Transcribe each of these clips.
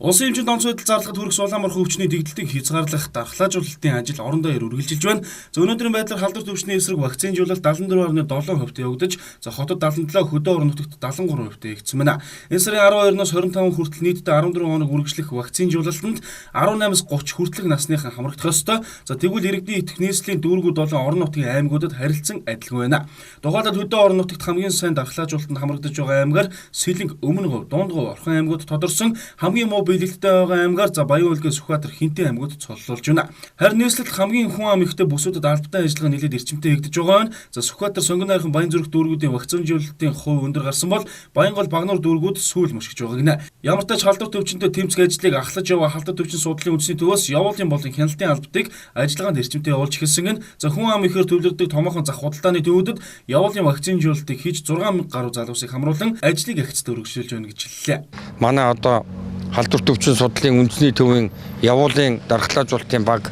Улсын хэмжээнд онц байдал зарлахад хүрэх Улаанбаатар өвчний дэгдэлтийг хязгаарлах дархлаажуулалтын ажил орон даяар үргэлжилж байна. За өнөөдрийн байдлаар халдварт өвчний эсрэг вакцинжуулалт 74.7% явагдаж, хотод 77, хөдөө орон нутагт 73% ихсэн байна. Энэ сарын 12-оос 25 хүртэл нийтдээ 14 хоног үргэлжлэх вакцинжуулалтанд 18-аас 30 хүртэлх насныхан хамрагдах ёстой. За тэгвэл иргэдийн итгэх нийслэлийн дүүргүүд болон орон нутгийн аймагуудад харилцан адилхан байна. Тухайлбал хөдөө орон нутагт хамгийн сайн дархлаажуулалтанд хамрагдаж байгаа аймгаар Сэлэнг, Өмнөговь, Дундгов, Орхон аймагуд тодорсон хамгийн муу биелэлттэй байгаа аймгаар Баян Улгийн, Сүхбаатар, Хинтээ аймагуд цоллуулж байна. Харин нийслэлд хамгийн хүн ам ихтэй бүсүүдэд албатай ажиллагаа нэлээд эрчимтэй хийгдэж байгаа нь. За Сүхбаатар, Сонгон найрхан, Баян Зүрх дүүргүүдийн вакцинжуулалтын хувь өндөр гарсан бол Баянгол, Багнуур дүүргүүд сүүл мөшгөж байгаа гинэ. Ямар ч тач халдварт өвчнөд тэмцэх ажлыг ахлаж яваа халдварт өвчин судлалын үндэсний төвөөс явуулын болон хяналтын албатыг ажиллагаанд эрчимтэй явуулж эхэлсэн нь. За хүн ам ихээр төвлөрдөг томоохон зах худалдааны төвүүдэд явуулын вакцинжуулалтыг хийж 6,000 гаруй залуусыг хамруулан ажлыг ахицтай өргөжлөж байна гэж хэллээ. Манай одоо халдварт өвчин судлалын үндэсний төвийн явуулын дархлаажуулалтын баг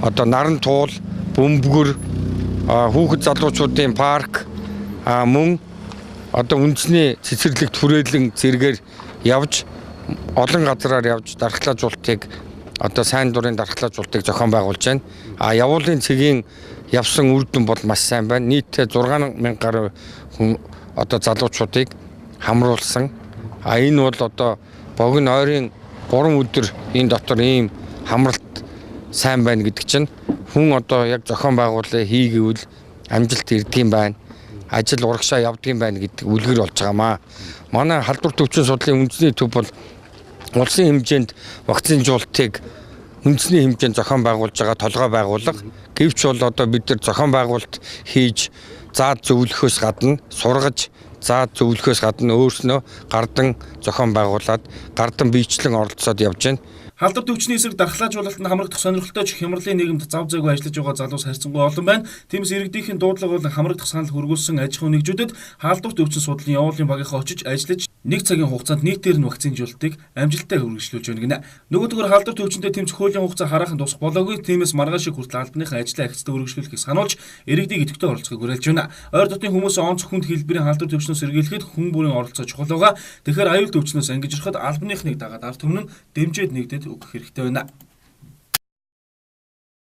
одоо Наран туул, Бөмбөгөр, хүүхэд залуучуудын парк мөн одоо үндэсний цэцэрлэгт хүрээлэн зэргээр явж олон газараар явж дархлаажуулалтыг одоо сайн дурын дархлаажуулалтыг зохион байгуулж байна. Явуулын цэгийн явсан үр дүн бол маш сайн байна. Нийтдээ 6,000 гаруй хүн одоо залуучуудыг хамруулсан. Энэ бол одоо богино ойрын 3 өдөр энэ дотор ийм хамралт сайн байна гэдэг чинь хүн одоо яг зохион байгуулалтыг хийгээвэл амжилт ирдгийм байна. Ажил урагшаа явдгийм байна гэдэг үлгэр болж байгаамаа. Манай халдварт өвчин судлалын үндэсний төв бол улсын хэмжээнд вакцинжуулалтыг үндэсний хэмжээнд зохион байгуулж байгаа толгой байгууллага. Гэвч бол одоо бид нар зохион байгуулалт хийж заад зөвлөхөөс гадна сургаж заад зөвлөхөөс гадна өөрснөө гардан зохион байгуулад гардан биечлэн оролцоод явж байна. Халдварт өвчний эсрэг дархлаажуулалтанд хамрагдах сонирхолтой ч Хямралын нийгэмд зав зайгүй ажиллаж байгаа залуус харьцангуй олон байна. Тиймээс иргэдийнхэн дуудлага болон хамрагдах санал хөргүүлсэн аж ахуйн нэгжүүдэд халдварт өвчин судлалын явуулын багийнхаа очиж ажиллаж нэг цагийн хугацаанд нийтээр нь вакцинжуулалтыг амжилттай үргэлжлүүлж байна гинэ. Нөгөөдгөр халдварт өвчнөд тэмцэх хуулийн хугацаа хараахан дуусах болоогүй. Тиймээс маргааш хүртэл албаныхаа ажлаа ахицтай үргэлжлүүлэхийг сануулж иргэдийг идэвхтэй оролцохыг уриалж байна. Ойр дотны хүмүүс онц хүнд хэлбэрийн халдварт өвчнөөс сэргийлэхэд хүн бүрийн оролцоо чухал байгаа. Тэгэхээр аюулт өвчнөөс ангиж ороход албаныхныг дагаад ард түмэн дэмжиж нэгдээд өгөх хэрэгтэй байна.